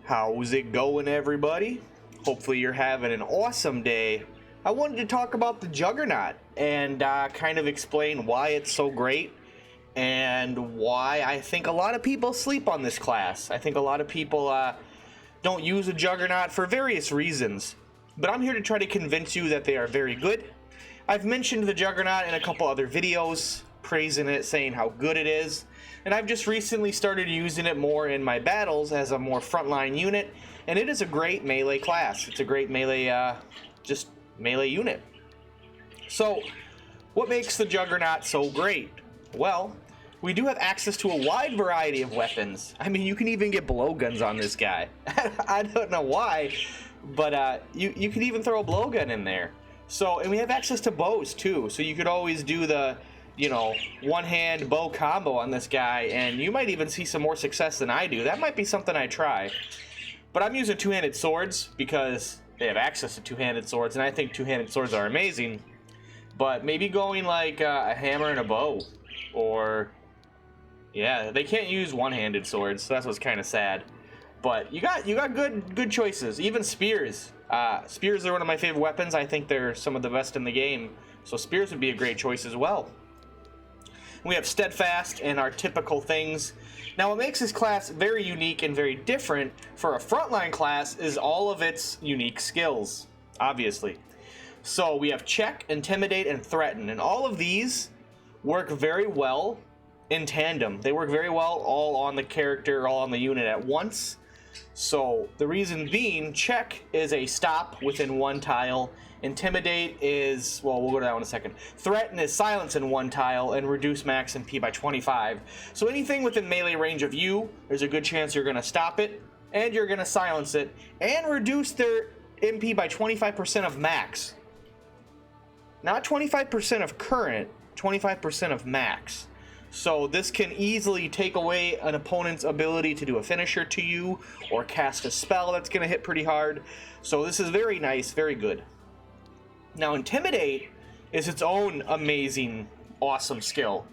How's it going, everybody? Hopefully you're having an awesome day. I wanted to talk about the Juggernaut and kind of explain why it's so great and why I think a lot of people sleep on this class. I think a lot of people don't use a Juggernaut for various reasons, but I'm here to try to convince you that they are very good. I've mentioned the Juggernaut in a couple other videos, praising it, saying how good it is, and I've just recently started using it more in my battles as a more frontline unit, and it is a great melee class. It's a great melee, just melee unit. So, what makes the Juggernaut so great? Well, we do have access to a wide variety of weapons. I mean, you can even get blowguns on this guy. I don't know why, but you can even throw a blowgun in there. So, and we have access to bows too, so you could always do the, one-hand bow combo on this guy, and you might even see some more success than I do. That might be something I try. But I'm using two-handed swords because they have access to two-handed swords, and I think two-handed swords are amazing. But maybe going like a hammer and a bow, or yeah, they can't use one-handed swords, so that's what's kind of sad. But you got good choices. Even spears. Spears are one of my favorite weapons. I think they're some of the best in the game, so spears would be a great choice as well. We have steadfast and our typical things. Now, what makes this class very unique and very different for a frontline class is all of its unique skills, obviously. So we have check, intimidate, and threaten, and all of these work very well in tandem. They work very well all on the character, all on the unit at once. So the reason being, check is a stop within one tile. Intimidate is, well, we'll go to that one in a second. Threaten is silence in one tile, and reduce max MP by 25. So anything within melee range of you, there's a good chance you're going to stop it, and you're going to silence it, and reduce their MP by 25% of max. Not 25% of current, 25% of max. So this can easily take away an opponent's ability to do a finisher to you, or cast a spell that's going to hit pretty hard. So this is very nice, very good. Now, Intimidate is its own amazing, awesome skill.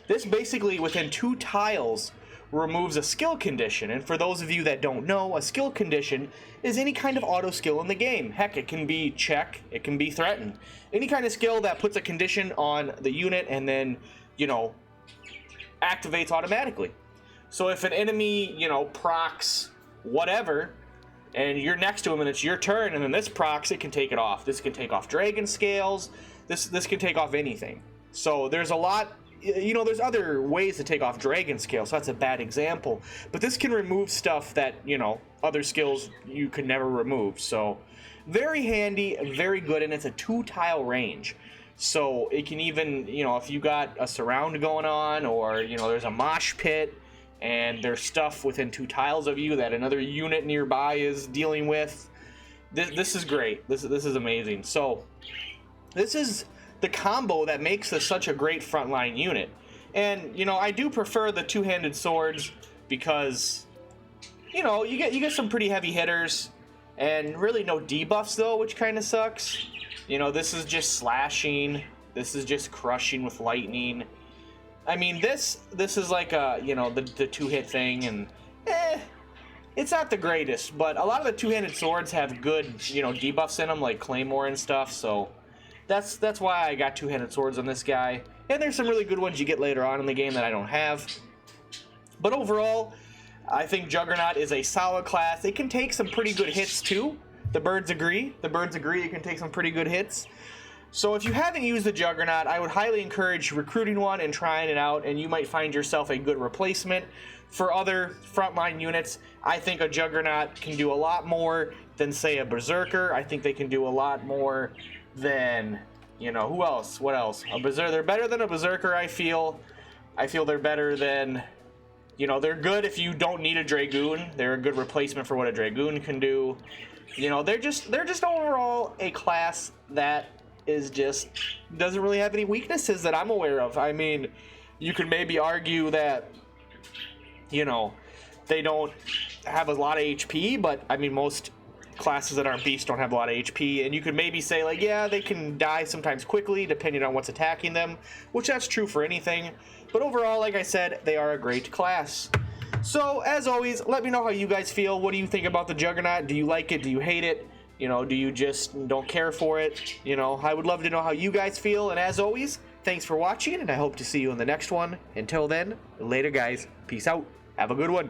This basically, within 2 tiles, removes a skill condition. And for those of you that don't know, a skill condition is any kind of auto skill in the game. Heck, it can be check, it can be threaten. Any kind of skill that puts a condition on the unit and then, activates automatically. So if an enemy, procs whatever, and you're next to him and it's your turn, and then this procs, it can take it off. This can take off dragon scales. This can take off anything. So there's a lot, there's other ways to take off dragon scales, so that's a bad example. But this can remove stuff that, other skills you could never remove. So very handy, very good, and it's a 2-tile range. So it can even, if you got a surround going on, or, there's a mosh pit, and there's stuff within 2 tiles of you that another unit nearby is dealing with. This is great. This is amazing. So this is the combo that makes this such a great frontline unit. And I do prefer the two-handed swords because you get some pretty heavy hitters, and really no debuffs though, which kind of sucks. This is just slashing. This is just crushing with lightning. I mean, this is like a, the 2-hit thing, and it's not the greatest, but a lot of the two-handed swords have good, debuffs in them, like Claymore and stuff, so that's why I got two-handed swords on this guy. And there's some really good ones you get later on in the game that I don't have. But overall, I think Juggernaut is a solid class. It can take some pretty good hits too. The birds agree. The birds agree it can take some pretty good hits. So if you haven't used the Juggernaut, I would highly encourage recruiting one and trying it out, and you might find yourself a good replacement for other frontline units. I think a Juggernaut can do a lot more than, say, a Berserker. I think they can do a lot more than, who else? What else? A Berserker. They're better than a Berserker, I feel. I feel they're better than, they're good if you don't need a Dragoon. They're a good replacement for what a Dragoon can do. They're just overall a class that doesn't really have any weaknesses that I'm aware of. I mean, you could maybe argue that, they don't have a lot of HP, but I mean, most classes that aren't beasts don't have a lot of HP, and you could maybe say, like, yeah, they can die sometimes quickly depending on what's attacking them, which that's true for anything. But overall, like I said, they are a great class. So, as always, let me know how you guys feel. What do you think about the Juggernaut? Do you like it? Do you hate it? You know, do you just don't care for it? You know, I would love to know how you guys feel. And as always, thanks for watching, and I hope to see you in the next one. Until then, later, guys. Peace out. Have a good one.